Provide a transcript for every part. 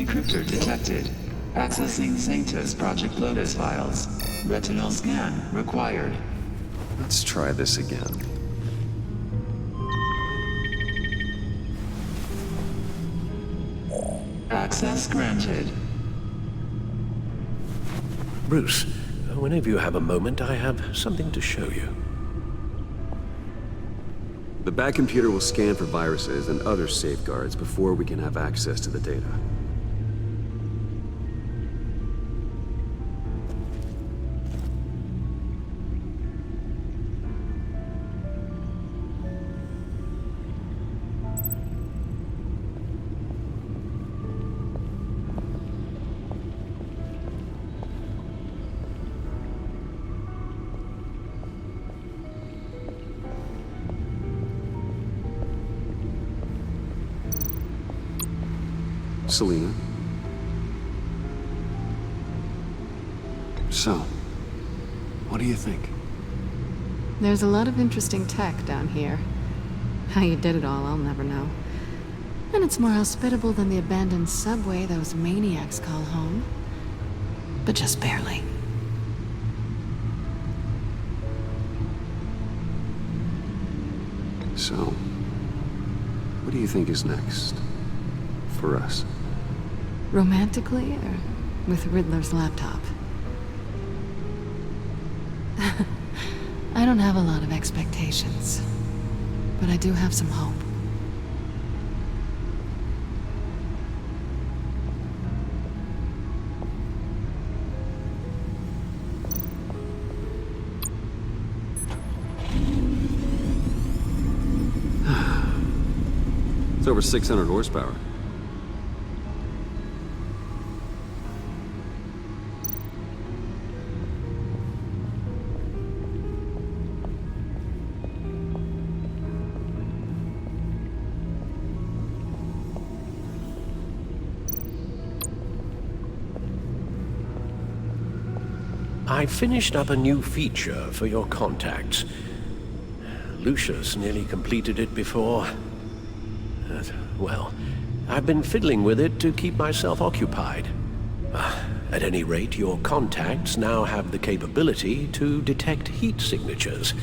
Decryptor detected. Accessing Sanctus Project Lotus files. Retinal scan required. Let's try this again. Access granted. Bruce, whenever you have a moment, I have something to show you. The back computer will scan for viruses and other safeguards before we can have access to the data. Selina? So, what do you think? There's a lot of interesting tech down here. How you did it all, I'll never know. And it's more hospitable than the abandoned subway those maniacs call home. But just barely. So, what do you think is next? For us? Romantically, or with Riddler's laptop? I don't have a lot of expectations, but I do have some hope. It's over 600 horsepower. I finished up a new feature for your contacts. Lucius nearly completed it before. Well, I've been fiddling with it to keep myself occupied. At any rate, your contacts now have the capability to detect heat signatures.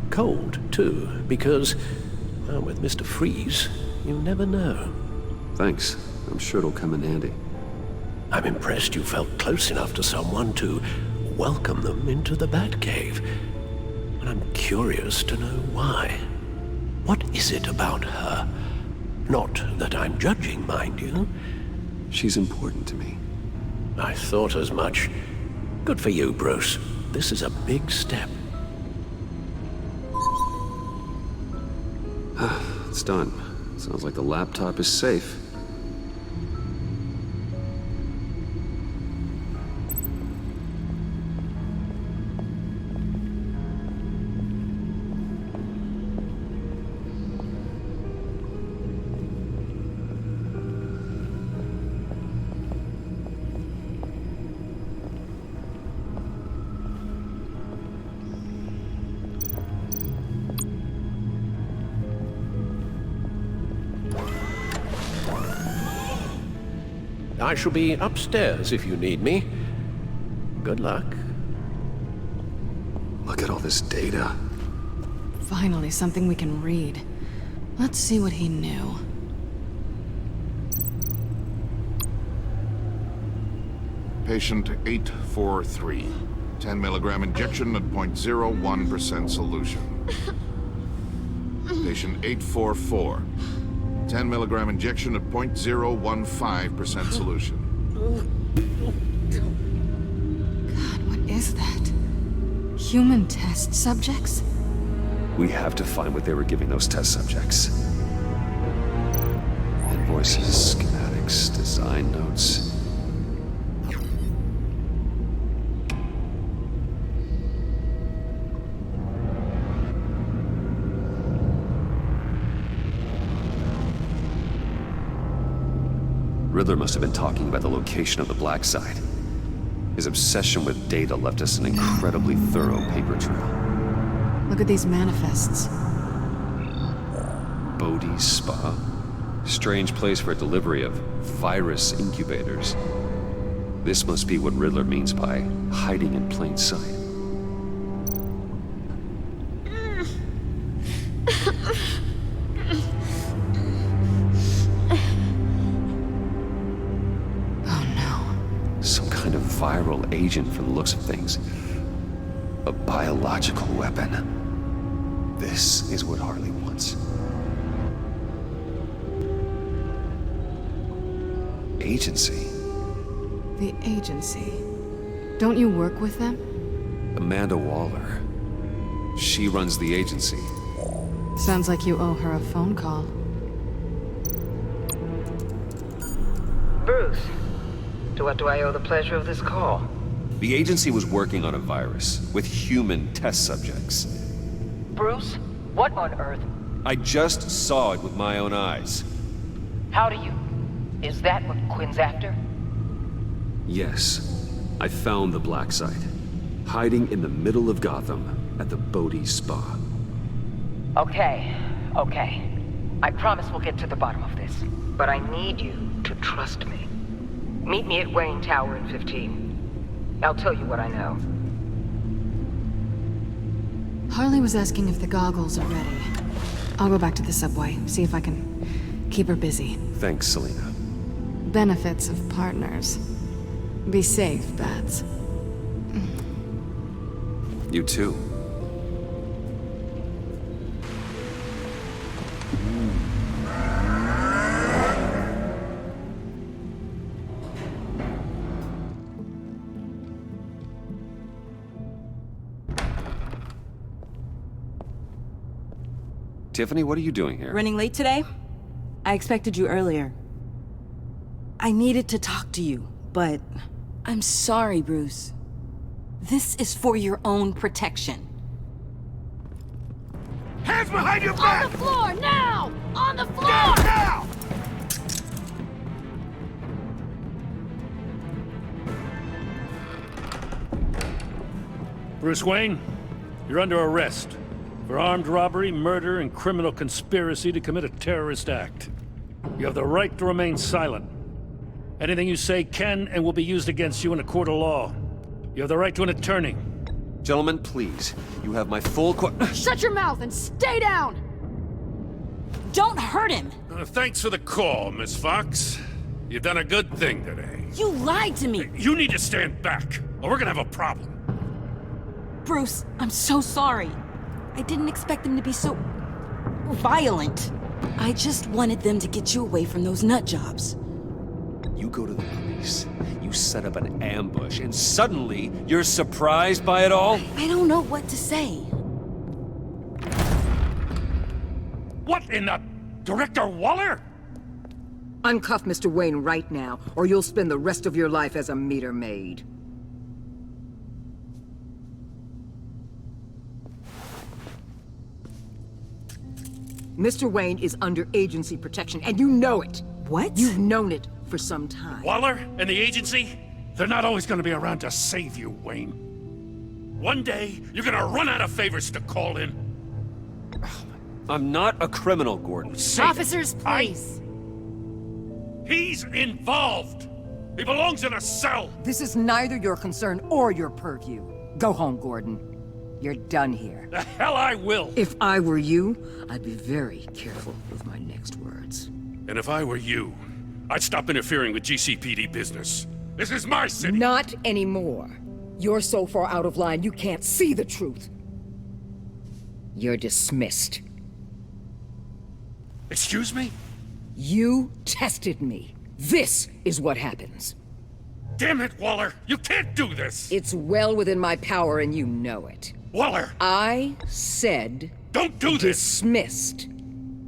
Cold, too, because, well, with Mr. Freeze, you never know. Thanks. I'm sure it'll come in handy. I'm impressed you felt close enough to someone to welcome them into the Batcave. And I'm curious to know why. What is it about her? Not that I'm judging, mind you. She's important to me. I thought as much. Good for you, Bruce. This is a big step. It's done. Sounds like the laptop is safe. I shall be upstairs if you need me. Good luck. Look at all this data. Finally, something we can read. Let's see what he knew. Patient 843. 10 milligram injection at 0.01% solution. Patient 844. 10 milligram injection at 0.015% solution. God, what is that? Human test subjects? We have to find what they were giving those test subjects. Invoices, schematics, design notes. Riddler must have been talking about the location of the Black Site. His obsession with data left us an incredibly thorough paper trail. Look at these manifests. Bodhi's Spa? Strange place for a delivery of virus incubators. This must be what Riddler means by hiding in plain sight. Some kind of viral agent from the looks of things. A biological weapon. This is what Harley wants. Agency. The agency. Don't you work with them? Amanda Waller. She runs the agency. Sounds like you owe her a phone call. Bruce, to what do I owe the pleasure of this call? The agency was working on a virus with human test subjects. Bruce, what on earth? I just saw it with my own eyes. How do you... Is that what Quinn's after? Yes, I found the black site, hiding in the middle of Gotham at the Bodhi Spa. Okay. I promise we'll get to the bottom of this. But I need you to trust me. Meet me at Wayne Tower in 15. I'll tell you what I know. Harley was asking if the goggles are ready. I'll go back to the subway, see if I can keep her busy. Thanks, Selina. Benefits of partners. Be safe, Bats. You too. Tiffany, what are you doing here? Running late today? I expected you earlier. I needed to talk to you, but I'm sorry, Bruce. This is for your own protection. Hands behind your back! On the floor, now! On the floor! Now! Bruce Wayne, you're under arrest for armed robbery, murder, and criminal conspiracy to commit a terrorist act. You have the right to remain silent. Anything you say can and will be used against you in a court of law. You have the right to an attorney. Gentlemen, please. You have my full Shut your mouth and stay down! Don't hurt him! Thanks for the call, Miss Fox. You've done a good thing today. You lied to me! You need to stand back, or we're gonna have a problem. Bruce, I'm so sorry. I didn't expect them to be so... violent. I just wanted them to get you away from those nut jobs. You go to the police, you set up an ambush, and suddenly you're surprised by it all? I don't know what to say. What in the... Director Waller? Uncuff Mr. Wayne right now, or you'll spend the rest of your life as a meter maid. Mr. Wayne is under agency protection, and you know it. What? You've known it for some time. Waller and the agency? They're not always gonna be around to save you, Wayne. One day, you're gonna run out of favors to call in. I'm not a criminal, Gordon. Save Officers, it. please. He's involved. He belongs in a cell. This is neither your concern or your purview. Go home, Gordon. You're done here. The hell I will. If I were you, I'd be very careful with my next words. And if I were you, I'd stop interfering with GCPD business. This is my city. Not anymore. You're so far out of line you can't see the truth. You're dismissed. Excuse me? You tested me. This is what happens. Damn it, Waller! You can't do this! It's well within my power and you know it. Waller! I said... Don't do this! Dismissed.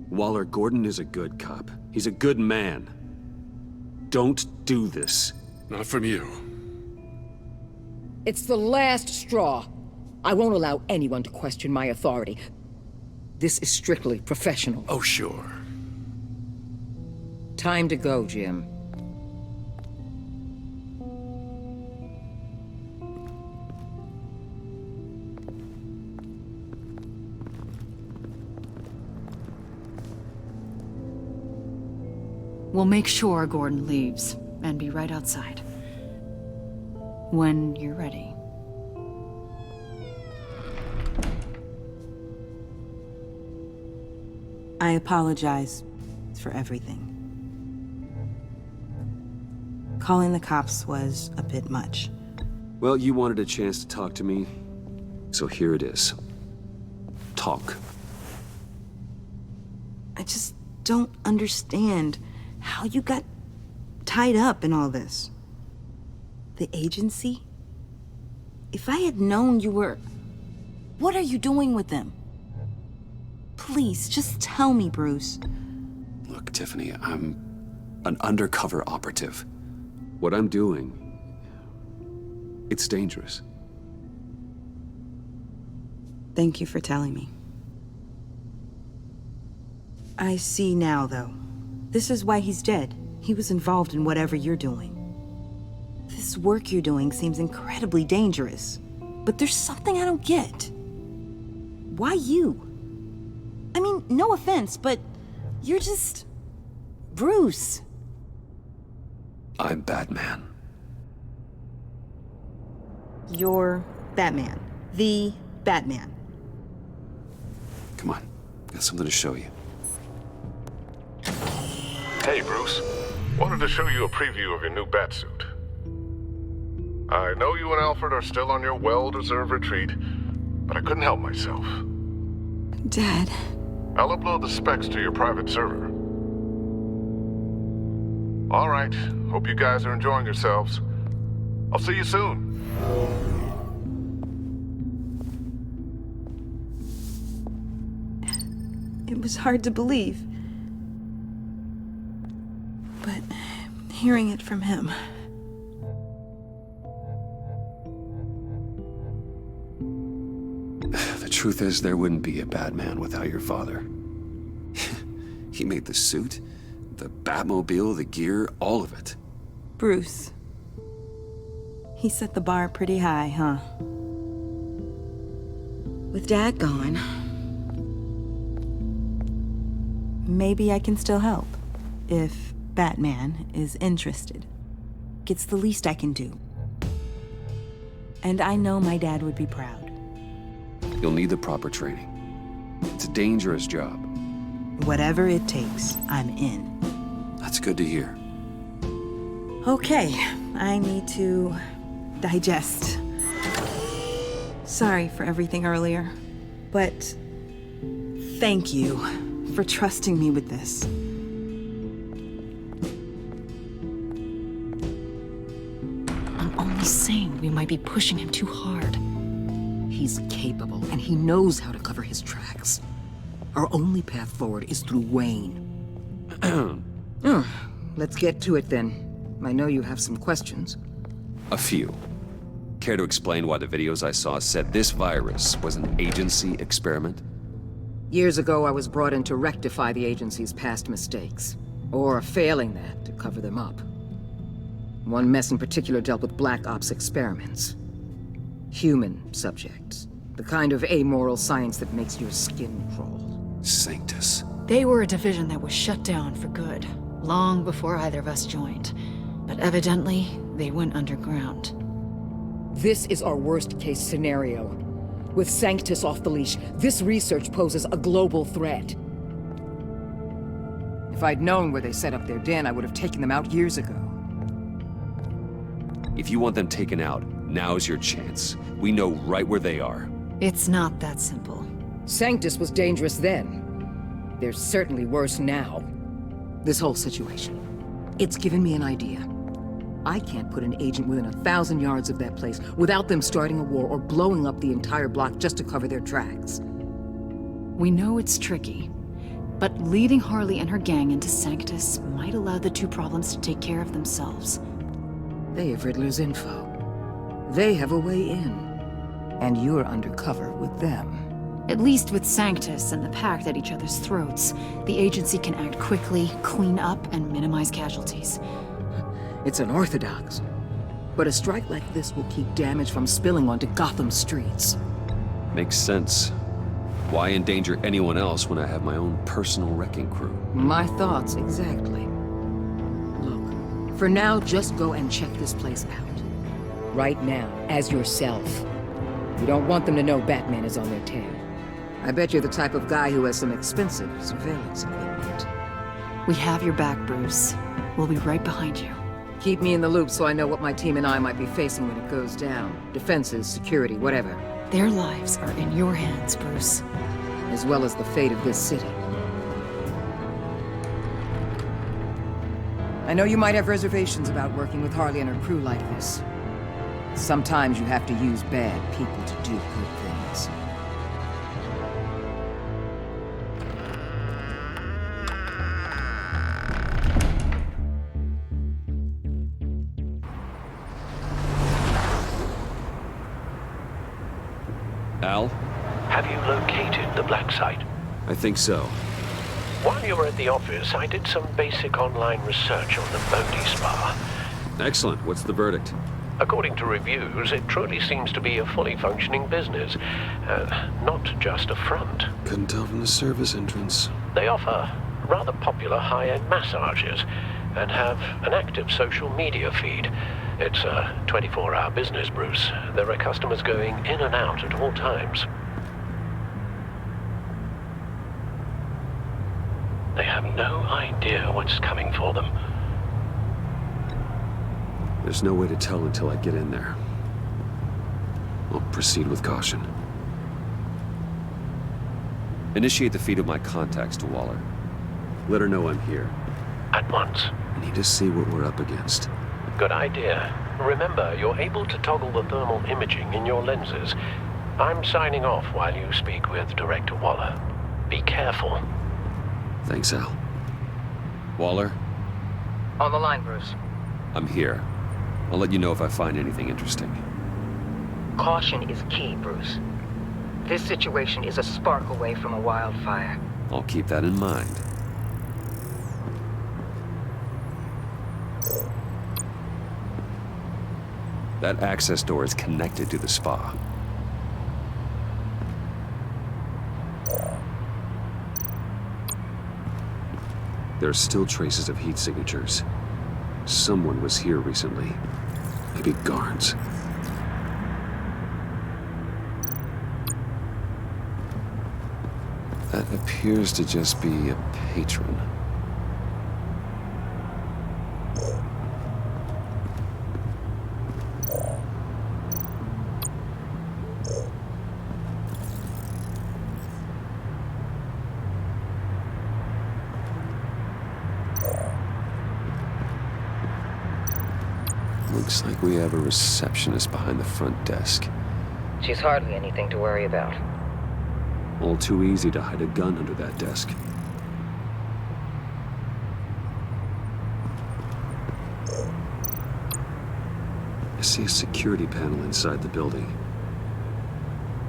Waller, Gordon is a good cop. He's a good man. Don't do this. Not from you. It's the last straw. I won't allow anyone to question my authority. This is strictly professional. Oh, sure. Time to go, Jim. We'll make sure Gordon leaves, and be right outside. When you're ready. I apologize for everything. Calling the cops was a bit much. Well, you wanted a chance to talk to me, so here it is. Talk. I just don't understand how you got tied up in all this. The agency? If I had known you were... What are you doing with them? Please, just tell me, Bruce. Look, Tiffany, I'm an undercover operative. What I'm doing, it's dangerous. Thank you for telling me. I see now, though. This is why he's dead. He was involved in whatever you're doing. This work you're doing seems incredibly dangerous. But there's something I don't get. Why you? I mean, no offense, but you're just... Bruce. I'm Batman. You're Batman. The Batman. Come on, got something to show you. Hey, Bruce. Wanted to show you a preview of your new Batsuit. I know you and Alfred are still on your well-deserved retreat, but I couldn't help myself. Dad. I'll upload the specs to your private server. All right. Hope you guys are enjoying yourselves. I'll see you soon. It was hard to believe. But hearing it from him... The truth is, there wouldn't be a Batman without your father. He made the suit, the Batmobile, the gear, all of it. Bruce. He set the bar pretty high, huh? With Dad gone... Maybe I can still help. If Batman is interested. It's the least I can do. And I know my dad would be proud. You'll need the proper training. It's a dangerous job. Whatever it takes, I'm in. That's good to hear. Okay, I need to digest. Sorry for everything earlier, but thank you for trusting me with this. I'm only saying we might be pushing him too hard. He's capable, and he knows how to cover his tracks. Our only path forward is through Wayne. Let's get to it then. I know you have some questions. A few. Care to explain why the videos I saw said this virus was an agency experiment? Years ago, I was brought in to rectify the agency's past mistakes. Or failing that, to cover them up. One mess in particular dealt with Black Ops experiments. Human subjects. The kind of amoral science that makes your skin crawl. Sanctus. They were a division that was shut down for good, long before either of us joined. But evidently, they went underground. This is our worst-case scenario. With Sanctus off the leash, this research poses a global threat. If I'd known where they set up their den, I would have taken them out years ago. If you want them taken out, now's your chance. We know right where they are. It's not that simple. Sanctus was dangerous then. They're certainly worse now. This whole situation, it's given me an idea. I can't put an agent within 1,000 yards of that place without them starting a war or blowing up the entire block just to cover their tracks. We know it's tricky, but leading Harley and her gang into Sanctus might allow the two problems to take care of themselves. They have Riddler's info. They have a way in. And you're undercover with them. At least with Sanctus and the Pact at each other's throats, the agency can act quickly, clean up, and minimize casualties. It's unorthodox. But a strike like this will keep damage from spilling onto Gotham streets. Makes sense. Why endanger anyone else when I have my own personal wrecking crew? My thoughts, exactly. For now, just go and check this place out. Right now, as yourself. You don't want them to know Batman is on their tail. I bet you're the type of guy who has some expensive surveillance equipment. We have your back, Bruce. We'll be right behind you. Keep me in the loop so I know what my team and I might be facing when it goes down. Defenses, security, whatever. Their lives are in your hands, Bruce. As well as the fate of this city. I know you might have reservations about working with Harley and her crew like this. Sometimes you have to use bad people to do good things. Al? Have you located the black site? I think so. While you were at the office, I did some basic online research on the Bodhi Spa. Excellent. What's the verdict? According to reviews, it truly seems to be a fully functioning business, not just a front. Couldn't tell from the service entrance. They offer rather popular high-end massages and have an active social media feed. It's a 24-hour business, Bruce. There are customers going in and out at all times. They have no idea what's coming for them. There's no way to tell until I get in there. I'll proceed with caution. Initiate the feed of my contacts to Waller. Let her know I'm here. At once. I need to see what we're up against. Good idea. Remember, you're able to toggle the thermal imaging in your lenses. I'm signing off while you speak with Director Waller. Be careful. Thanks, Al. Waller? On the line, Bruce. I'm here. I'll let you know if I find anything interesting. Caution is key, Bruce. This situation is a spark away from a wildfire. I'll keep that in mind. That access door is connected to the spa. There are still traces of heat signatures. Someone was here recently. Maybe guards. That appears to just be a patron. Looks like we have a receptionist behind the front desk. She's hardly anything to worry about. All too easy to hide a gun under that desk. I see a security panel inside the building.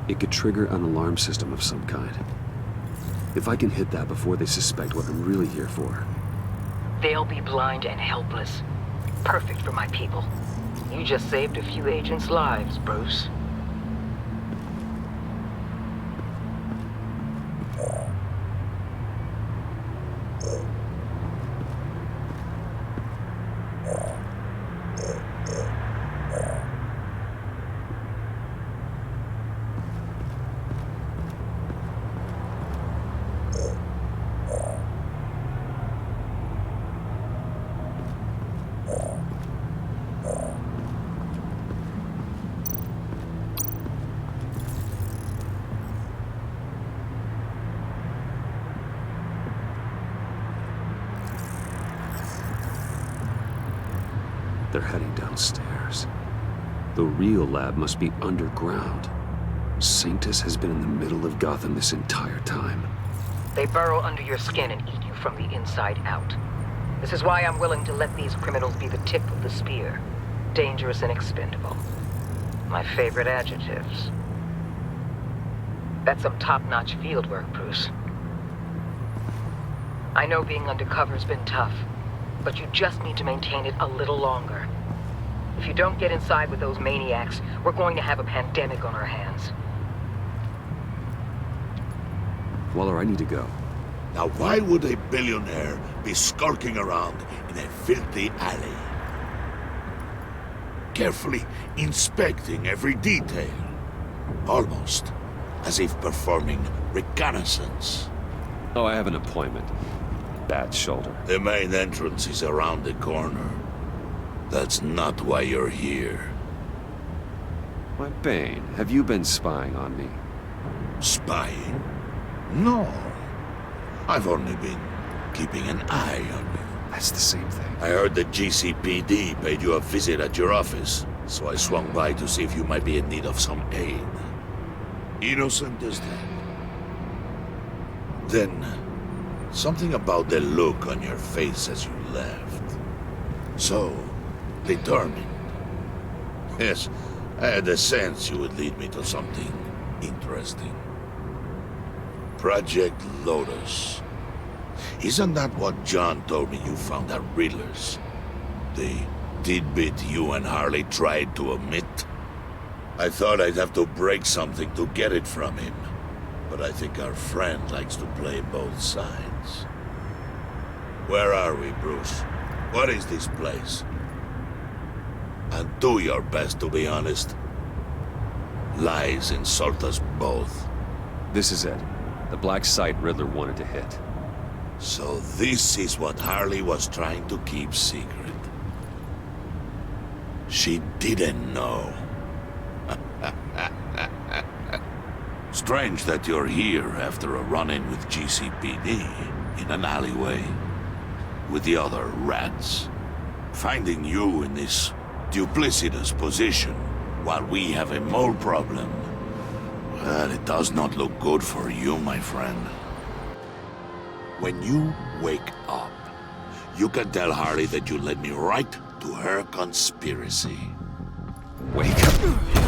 It could trigger an alarm system of some kind. If I can hit that before they suspect what I'm really here for. They'll be blind and helpless. Perfect for my people. You just saved a few agents' lives, Bruce. They're heading downstairs. The real lab must be underground. Sanctus has been in the middle of Gotham this entire time. They burrow under your skin and eat you from the inside out. This is why I'm willing to let these criminals be the tip of the spear. Dangerous and expendable. My favorite adjectives. That's some top-notch field work, Bruce. I know being undercover's been tough, but you just need to maintain it a little longer. If you don't get inside with those maniacs, we're going to have a pandemic on our hands. Waller, I need to go. Now why would a billionaire be skulking around in a filthy alley? carefully inspecting every detail. Almost as if performing reconnaissance. Oh, I have an appointment. Bad shoulder. The main entrance is around the corner. That's not why you're here. Why, Bane, have you been spying on me? Spying? No. I've only been keeping an eye on you. That's the same thing. I heard the GCPD paid you a visit at your office, so I swung by to see if you might be in need of some aid. Innocent as that. Then, something about the look on your face as you left. So, determined. Yes, I had a sense you would lead me to something interesting. Project Lotus. Isn't that what John told me you found at Riddler's? The tidbit you and Harley tried to omit? I thought I'd have to break something to get it from him. But I think our friend likes to play both sides. Where are we, Bruce? What is this place? And do your best to be honest. Lies insult us both. This is it. The black site Riddler wanted to hit. So this is what Harley was trying to keep secret. She didn't know. Strange that you're here after a run-in with GCPD in an alleyway with the other rats. Finding you in this duplicitous position while we have a mole problem. Well, it does not look good for you, my friend. When you wake up, you can tell Harley that you led me right to her conspiracy. Wake up.